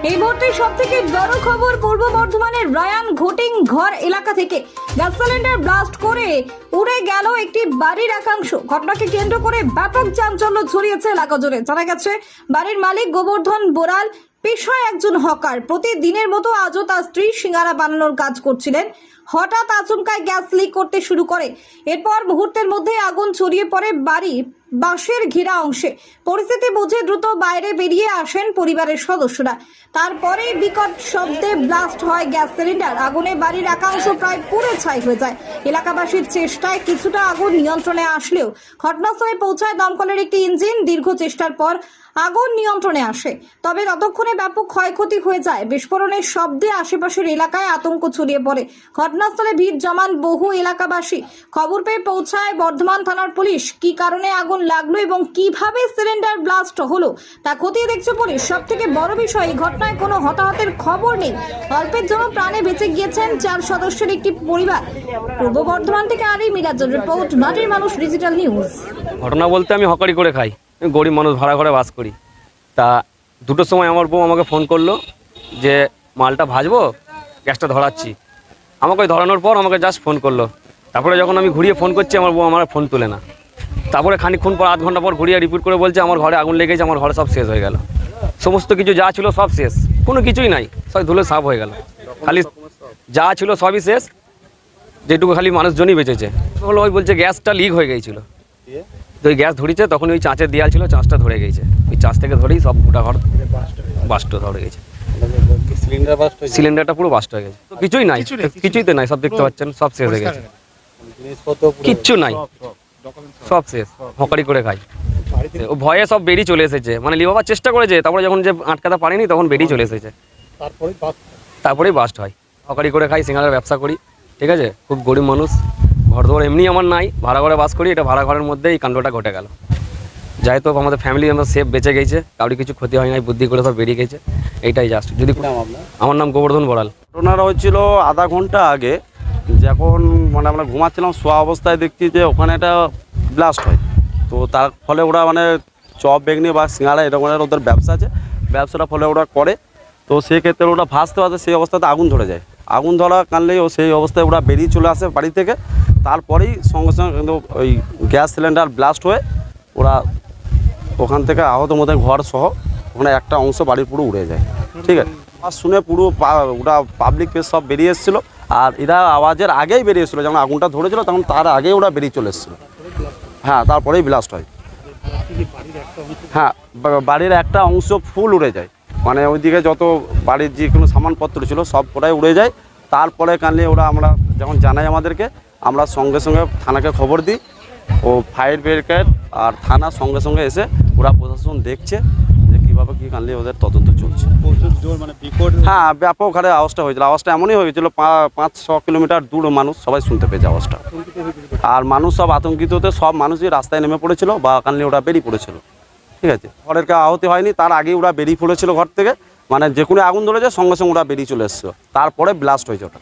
এই মুহূর্তে সবথেকে বড় খবর পূর্ব বর্ধমানের রায়ান ঘোটিং ঘর এলাকা থেকে গ্যাস সিলিন্ডার ব্লাস্ট করে উড়ে গেল একটি বাড়ির একাংশ। ঘটনাকে কেন্দ্র করে ব্যাপক চাঞ্চল্য ছড়িয়েছে এলাকা জুড়ে। জানা গেছে বাড়ির মালিক গোবর্ধন বোরাল পেশায় একজন হকার। প্রতিদিনের মতো আজও তার স্ত্রী সিঙ্গারা বানানোর কাজ করছিলেন। হঠাৎ আচমকায় গ্যাস লিক করতে শুরু করে। এরপর মুহূর্তের মধ্যে আগুন ছড়িয়ে পড়ে বাড়ি বাঁশের ঘেরা অংশে। পরিস্থিতি বুঝে দ্রুত বাইরে বেরিয়ে আসেন পরিবারের সদস্যরা। তারপরে বিকট শব্দে ব্লাস্ট হয় গ্যাস সিলিন্ডার। আগুনে বাড়ির একাংশ প্রায় পুড়ে ছাই হয়ে যায়। এলাকাবাসীর চেষ্টায় কিছুটা আগুন নিয়ন্ত্রণে আসলেও ঘটনাস্থলে পৌঁছায় দমকলের একটি ইঞ্জিন। দীর্ঘ চেষ্টার পর আগুন নিয়ন্ত্রণে আসে, তবে ততক্ষণে ব্যাপক ক্ষয়ক্ষতি হয়ে যায়। বিস্ফোরণের শব্দে আশেপাশের এলাকায় আতঙ্ক ছড়িয়ে পড়ে। ঘটনাস্থলে ভিড় জমান বহু এলাকাবাসী। খবর পেয়ে পৌঁছায় বর্ধমান থানার পুলিশ। কি কারণে আগুন লাগলো এবং কিভাবে সিলিন্ডার ব্লাস্ট হলো তা খতিয়ে দেখছে পুলিশ। সব থেকে বড় বিষয়, এই ঘটনায় কোনো হতাহতের খবর নেই। অল্পের জন্য প্রাণে বেঁচে গিয়েছেন 4 সদস্যের একটি পরিবার। পূর্ব বর্ধমান থেকে আরি মিরাজের রিপোর্ট, মাটির মানুষ ডিজিটাল নিউজ। ঘটনা বলতে আমি হকারি করে খাই, গরিব মানুষ, ভাড়া করে বাস করি। তা 2টোর সময় আমার বউ আমাকে ফোন করলো যে মালটা ভাজবো, গ্যাসটা ধরাচ্ছি। আমাকে ধরানোর পর আমাকে জাস্ট ফোন করলো। তারপরে যখন আমি ঘুরিয়ে ফোন করছি, আমার বউ আমার ফোন তুলে না। তারপরে খানিকক্ষণ পর, আধ ঘন্টা পর ঘুরিয়ে রিপিট করে বলছে আমার ঘরে আগুন লেগেছে, আমার ঘরে সব শেষ হয়ে গেল। সমস্ত কিছু যা ছিল সব শেষ, কোনো কিছুই নাই, সব ধুলো সাফ হয়ে গেল। খালি যা ছিল সবই শেষ, যেটুকু খালি মানুষজনই বেঁচেছে। হলো ওই বলছে গ্যাসটা লিক হয়ে গিয়েছিলো। তো ওই গ্যাস ধরেছে, তখন ওই চাঁচের দেয়াল ছিল, চাঁচটা ধরে গেছে। ওই চাঁচ থেকে ধরেই সব গোটা ঘর বাস্ট ধরে গেছে। সিলিন্ডারটা পুরো বাস্ট হয়ে গেছে। তো কিছুই নাই, কিছুই তো নাই, সব দেখতে পাচ্ছেন সব শেষ হয়ে গেছে, কিচ্ছু নাই, সব শেষ। হকারি করে খাই, ও ভয়ে সব বেরিয়ে চলে এসেছে, মানে লিভাবার চেষ্টা করেছে। তারপরে যখন যে আটকাতে পারেনি তখন বেরিয়ে চলে এসেছে, তারপরেই বাস্ট হয়। হকারি করে খাই, সিঙ্গারার ব্যবসা করি, ঠিক আছে। খুব গরিব মানুষ, ঘর দোর এমনি আমার নাই, ভাড়া ঘরে বাস করি। এটা ভাড়া ঘরের মধ্যে এই কাণ্ডটা ঘটে গেল। যাই তো আমাদের ফ্যামিলি মেম্বার সেফ বেঁচে গেছে, কাউরি কিছু ক্ষতি হয় নাই, বুদ্ধি করে সব বেরিয়ে গেছে, এইটাই জাস্ট। যদি আমার নাম গোবর্ধন বড়াল। ঘটনাটা হচ্ছিল আধা ঘন্টা আগে, যখন মানে আমরা ঘুমাচ্ছিলাম, শোয়া অবস্থায় দেখছি যে ওখানে একটা ব্লাস্ট হয়। তো তার ফলে ওরা মানে চপ বেগনি বা সিঙ্গাড়া এরকম ওদের ব্যবসা আছে, ব্যবসাটা ফলে ওরা করে। তো সেক্ষেত্রে ওরা ভাসতে ভাসতে সেই অবস্থাতে আগুন ধরে যায়। আগুন ধরা কারণেই সেই অবস্থায় ওরা বেরিয়ে চলে আসে বাড়ি থেকে। তারপরেই সঙ্গে সঙ্গে কিন্তু ওই গ্যাস সিলিন্ডার ব্লাস্ট হয়ে ওরা ওখান থেকে আহত মতো ঘর সহ ওখানে একটা অংশ বাড়ির পুরো উড়ে যায়, ঠিক আছে। আর শুনে পুরো ওরা পাবলিক প্লেস সব বেরিয়ে এসেছিলো। আর এরা আওয়াজের আগেই বেরিয়ে এসেছিলো, যখন আগুনটা ধরেছিল তখন তার আগেই ওরা বেরিয়ে চলে এসেছিলো। হ্যাঁ, তারপরেই ব্লাস্ট হয়। হ্যাঁ, বাড়ির একটা অংশ ফুল উড়ে যায়, মানে ওইদিকে যত বাড়ির যে কোনো সামানপত্র ছিল সব কটাই উড়ে যায়। তারপরে কানলে আমরা যখন জানাই আমাদেরকে, আমরা সঙ্গে সঙ্গে থানাকে খবর দিই। ও ফায়ার ব্রিগেড আর থানা সঙ্গে সঙ্গে এসে ওরা প্রশাসন দেখছে যে কীভাবে কী কানলে ওদের তদন্ত চলছে। হ্যাঁ, ব্যাপক হারে আওয়াজটা হয়েছিল। আওয়াজটা এমনই হয়েছিল 5-6 কিলোমিটার দূর মানুষ সবাই শুনতে পেয়েছে আওয়াজটা। আর মানুষ সব আতঙ্কিত হতে সব মানুষই রাস্তায় নেমে পড়েছিল বা কানলে ওরা বেরিয়ে পড়েছিল, ঠিক আছে। ঘরের কেউ আহত হয়নি, তার আগেই ওরা বেরিয়ে পড়েছিল ঘর থেকে, মানে যে কোনো আগুন ধরেছে সঙ্গে সঙ্গে ওরা বেরিয়ে চলে এসেছিল। তারপরে ব্লাস্ট হয়েছে ওটা।